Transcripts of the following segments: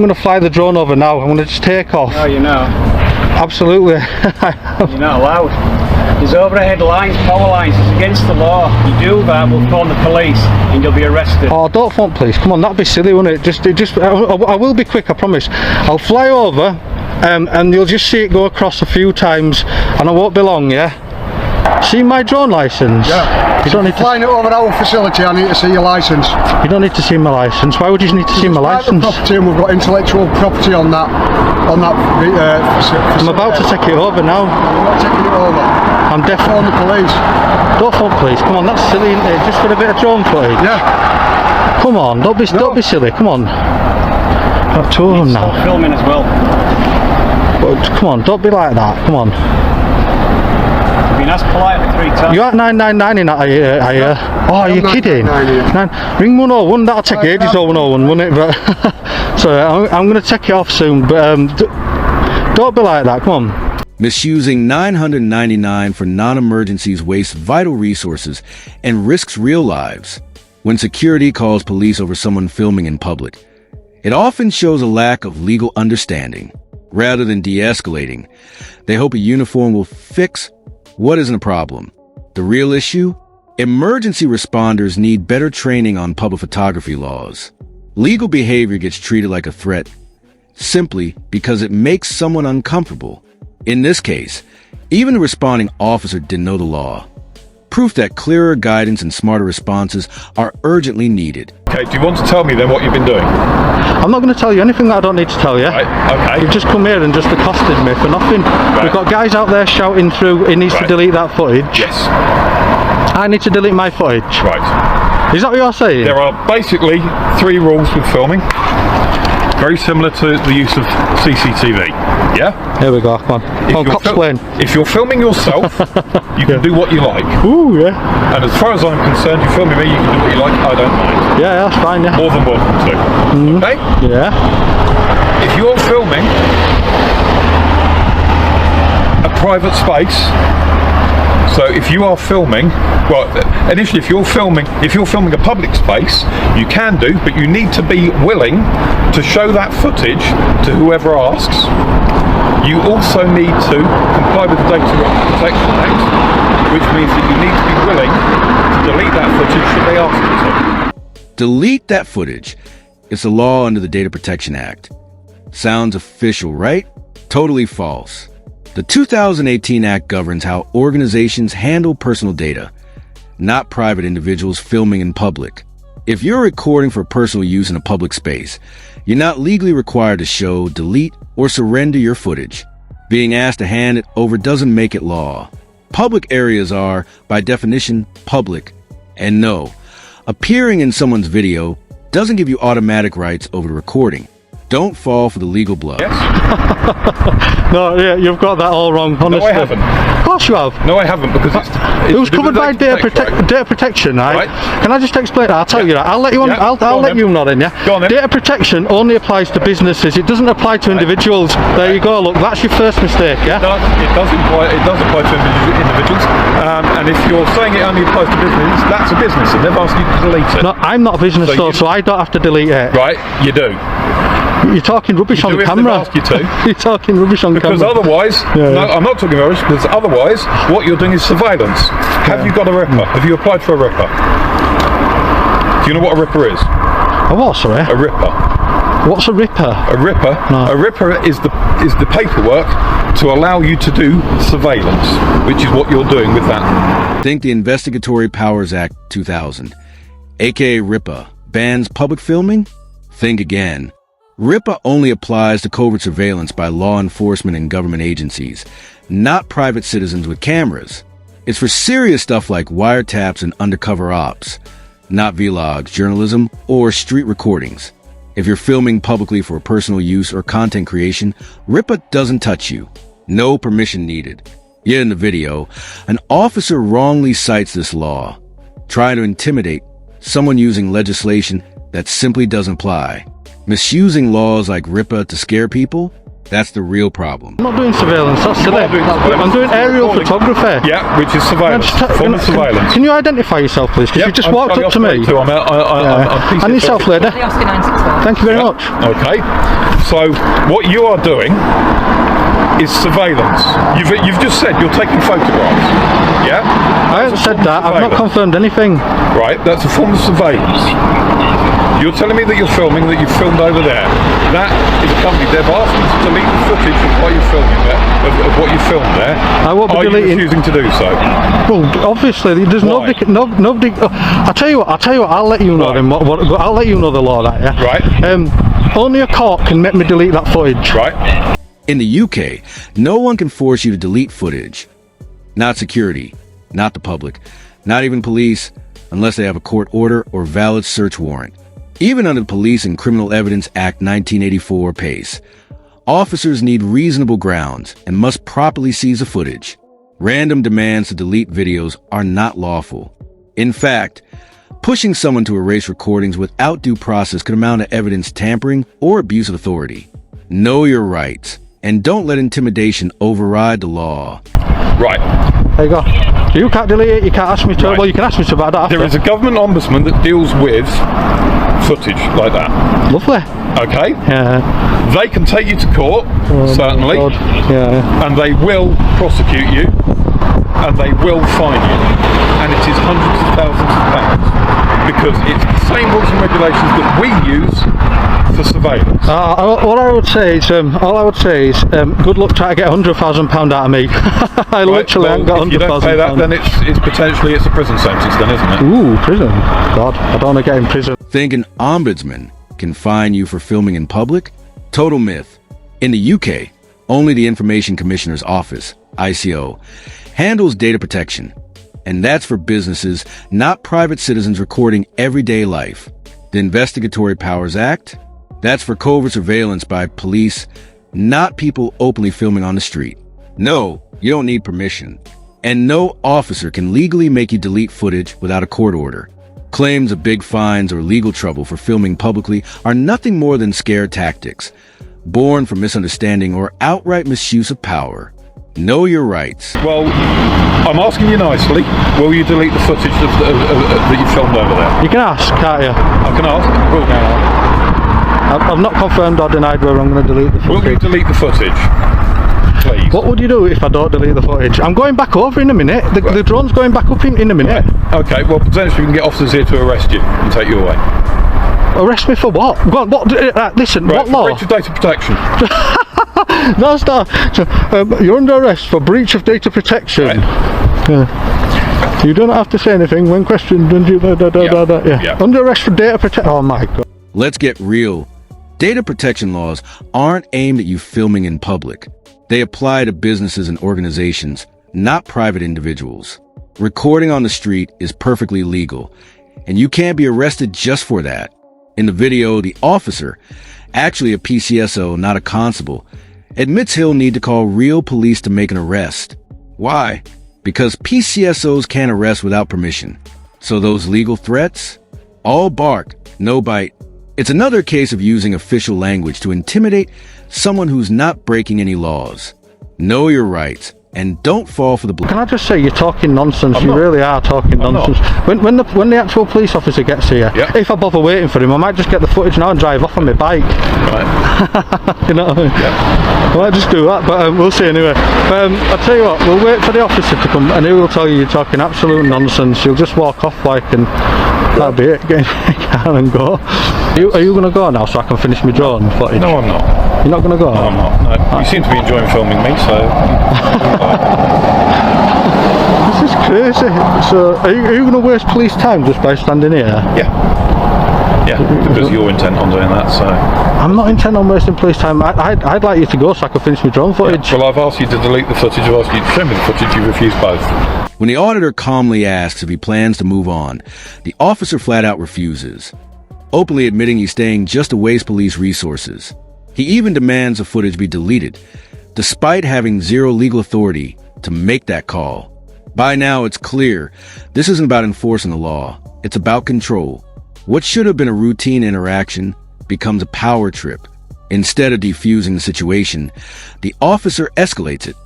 I'm going to fly the drone over now. I'm going to just take off. No, you're not. Absolutely. You're not allowed. There's overhead lines, power lines. It's against the law. You do that, we'll phone the police and you'll be arrested. Oh, don't phone police. Come on, that'd be silly, wouldn't it? I will be quick, I promise. I'll fly over and you'll just see it go across a few times and I won't be long, yeah? See my drone license? Yeah. You don't need to... Flying it over our facility, I need to see your license. You don't need to see my license. Why would you need to see my license? Property, and we've got intellectual property on that. I'm about to take it over now. You're not taking it over. I'm definitely... Phone the police. Don't phone police. Come on, that's silly, isn't it? Just for a bit of drone footage. Yeah. Come on, don't be silly. Come on. I've got two of them now. Stop filming as well. But, come on, don't be like that. Come on. Been asked politely 3 times. You at 999 in that, are you? Oh, are you kidding? Ring 101, that'll take ages, 101, won't it? But so I'm going to take it off soon, but don't be like that, come on. Misusing 999 for non-emergencies wastes vital resources and risks real lives. When security calls police over someone filming in public, it often shows a lack of legal understanding. Rather than de-escalating, they hope a uniform will fix what isn't a problem. The real issue? Emergency responders need better training on public photography laws. Legal behavior gets treated like a threat simply because it makes someone uncomfortable. In this case, even the responding officer didn't know the law. Proof that clearer guidance and smarter responses are urgently needed. Okay, do you want to tell me then what you've been doing? I'm not going to tell you anything that I don't need to tell you. Right, okay. You've just come here and just accosted me for nothing. Right. We've got guys out there shouting through, he needs to delete that footage. Yes. I need to delete my footage. Right. Is that what you're saying? There are basically 3 rules with filming. Very similar to the use of CCTV. Yeah? Here we go, come on. Come on, explain. If you're filming yourself, you can do what you like. Ooh, yeah. And as far as I'm concerned, you're filming me, you can do what you like, I don't mind. Yeah, that's fine, yeah. More than welcome to. Okay? Yeah. If you're filming a private space, so if you are filming, well, initially if you're filming a public space, you can do, but you need to be willing to show that footage to whoever asks. You also need to comply with the Data Protection Act, which means that you need to be willing to delete that footage should they ask you to. Delete that footage. It's a law under the Data Protection Act. Sounds official, right? Totally false. The 2018 Act governs how organizations handle personal data, not private individuals filming in public. If you're recording for personal use in a public space, you're not legally required to show, delete, or surrender your footage. Being asked to hand it over doesn't make it law. Public areas are, by definition, public. And no, appearing in someone's video doesn't give you automatic rights over the recording. Don't fall for the legal bluff. Yes? No, yeah, you've got that all wrong, honestly. No, I haven't. Of course you have. No, I haven't, because it's It was covered by data right? protection, right? Right. Can I just explain that? I'll tell you that. I'll let you on. Yeah, I'll let you know then. Yeah. Go on then. Data protection only applies to businesses. It doesn't apply to individuals. There you go. Look, that's your first mistake. Yeah. No, it does apply to individuals. And if you're saying it only applies to businesses, that's a business, and they've asked you to delete it. No, I'm not a business so I don't have to delete it. Right, you do. You're talking rubbish on camera. If they've asked you to. You're talking rubbish on camera. Because otherwise, Yeah. no, I'm not talking rubbish, because otherwise, what you're doing is surveillance. Have you got a RIPA? Have you applied for a RIPA? Do you know what a RIPA is? A what, sorry? A RIPA. What's a ripper? A RIPA. No. A RIPA is the paperwork to allow you to do surveillance, which is what you're doing with that. Think the Investigatory Powers Act 2000, aka RIPA, bans public filming? Think again. RIPA only applies to covert surveillance by law enforcement and government agencies, not private citizens with cameras. It's for serious stuff like wiretaps and undercover ops, not vlogs, journalism, or street recordings. If you're filming publicly for personal use or content creation, RIPA doesn't touch you. No permission needed. Yet in the video, an officer wrongly cites this law, trying to intimidate someone using legislation that simply doesn't apply. Misusing laws like RIPA to scare people? That's the real problem. I'm not doing surveillance, that's silly. are doing surveillance. I'm doing aerial Recording. photography. Yeah, which is surveillance. Form of surveillance. Can you identify yourself, please? Because Yep, you just I'm walked Charlie up to me. Oscar 2. I'm And yourself, lady. The Oscar 964. Thank you very much. Okay. So what you are doing is surveillance. You've just said you're taking photographs. Yeah? I haven't said that. I've not confirmed anything. Right, that's a form of surveillance. You're telling me that you're filming, that you've filmed over there. That is a company. They've asked you to delete the footage of what you're filming there, of what you filmed there. I won't be Are deleting. you refusing to do so? Well, obviously, there's Why? nobody. I'll tell you what. I'll let you know Right. then. I'll let you know the law, that, yeah. Right. Only a court can make me delete that footage. Right. In the UK, no one can force you to delete footage. Not security, not the public, not even police, unless they have a court order or valid search warrant. Even under the Police and Criminal Evidence Act 1984 PACE, officers need reasonable grounds and must properly seize the footage. Random demands to delete videos are not lawful. In fact, pushing someone to erase recordings without due process could amount to evidence tampering or abuse of authority. Know your rights, and don't let intimidation override the law. Right. There you go. You can't delete it. You can't ask me to. Right. Well, you can ask me to, but I don't have There to. is a government ombudsman that deals with footage like that. Lovely. Okay? Yeah. They can take you to court, certainly, God. Yeah. and they will prosecute you, and they will fine you. And it is hundreds of thousands of pounds. Because it's the same rules and regulations that we use for surveillance. All I would say is, good luck trying to get £100,000 out of me. I literally well, haven't got if you don't pay that, £100,000. then it's potentially a prison sentence, then, isn't it? Ooh, prison. God, I don't want to get in prison. Think an ombudsman can fine you for filming in public? Total myth. In the UK, only the Information Commissioner's Office, ICO, handles data protection. And that's for businesses, not private citizens recording everyday life. The Investigatory Powers Act? That's for covert surveillance by police, not people openly filming on the street. No, you don't need permission. And no officer can legally make you delete footage without a court order. Claims of big fines or legal trouble for filming publicly are nothing more than scare tactics, born from misunderstanding or outright misuse of power. Know your rights. Well, I'm asking you nicely, will you delete the footage that you filmed over there? You can ask, can't you? I can ask. I've not confirmed or denied whether I'm going to delete the Will you footage. delete the footage? Please. What would you do if I don't delete the footage? I'm going back over in a minute. The drone's going back up in a minute. Okay, well, potentially we can get officers here to arrest you and take you away. Arrest me for what? Listen, Right, what for law? breach of data protection. That's not. You're under arrest for breach of data protection. Right. Yeah. You don't have to say anything when questioned. Yeah. Under arrest for data protection. Oh my God. Let's get real. Data protection laws aren't aimed at you filming in public. They apply to businesses and organizations, not private individuals. Recording on the street is perfectly legal, and you can't be arrested just for that. In the video, the officer, actually a PCSO, not a constable, admits he'll need to call real police to make an arrest. Why? Because PCSOs can't arrest without permission. So those legal threats? All bark, no bite. It's another case of using official language to intimidate someone who's not breaking any laws. Know your rights, and don't fall for the Can I just say, you're talking nonsense. You really are talking nonsense. When the actual police officer gets here, Yeah. if I bother waiting for him, I might just get the footage now and drive off on my bike. Right. You know what I mean? Yeah. I might just do that, but we'll see anyway. I'll tell you what, we'll wait for the officer to come and he will tell you you're talking absolute nonsense. You'll just walk off like, and that'll be it. Get in the car and go. Are you going to go now so I can finish my drone footage? No, I'm not. You're not going to go? No, I'm not. No. You seem to be enjoying filming me, so... This is crazy. So, are you going to waste police time just by standing here? Yeah. Yeah, because you're intent on doing that, so... I'm not intent on wasting police time. I'd like you to go so I can finish my drone footage. Well, I've asked you to delete the footage, I've asked you to show me the footage, you refused both. When the auditor calmly asks if he plans to move on, the officer flat out refuses, openly admitting he's staying just to waste police resources. He even demands the footage be deleted, despite having zero legal authority to make that call. By now, it's clear this isn't about enforcing the law. It's about control. What should have been a routine interaction becomes a power trip. Instead of defusing the situation, the officer escalates it,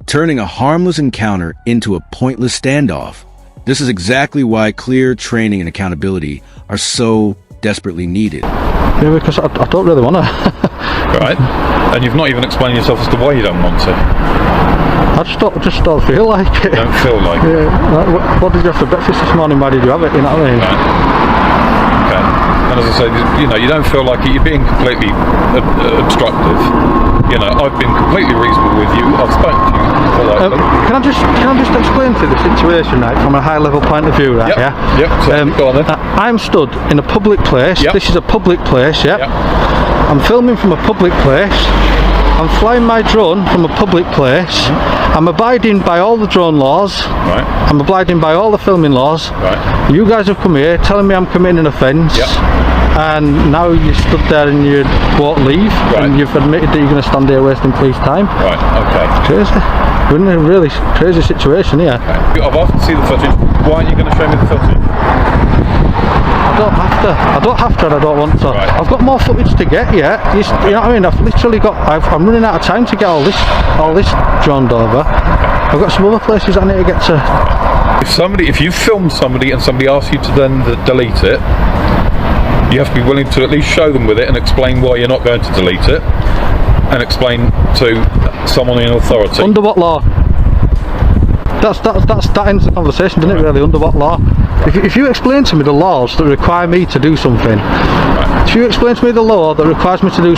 turning a harmless encounter into a pointless standoff. This is exactly why clear training and accountability are so desperately needed. Yeah, because I don't really want to. Right? And you've not even explained yourself as to why you don't want to. I just don't feel like it. Don't feel like it. Yeah, like, what did you have for breakfast this morning? Why did you have it? You know what I mean? Right. Okay. And as I say, you don't feel like it. You're being completely obstructive. I've been completely reasonable with you. I've spoken to you politely. Can I just explain to you the situation, right, from a high level point of view, right? Yep. Yeah. Yep. So go on then. I'm stood in a public place. Yep. This is a public place. Yeah. Yep. I'm filming from a public place. I'm flying my drone from a public place. I'm abiding by all the drone laws. Right. I'm abiding by all the filming laws. Right. You guys have come here telling me I'm committing an offence. Yep. And now you stood there and you won't leave. Right. And you've admitted that you're going to stand here wasting police time. Right. Okay. Crazy. We're in a really crazy situation here. Okay. I've asked to see the footage. Why aren't you going to show me the footage? I don't have to and I don't want to. Right. I've got more footage to get yet. You know what I mean? I've literally got, I'm running out of time to get all this droned over. I've got some other places I need to get to. If you filmed somebody and somebody asks you to then delete it, you have to be willing to at least show them with it and explain why you're not going to delete it, and explain to someone in authority. Under what law? That ends the conversation, doesn't it, really? Under what law? If you explain to me the laws that require me to do something, if you explain to me the law that requires me to do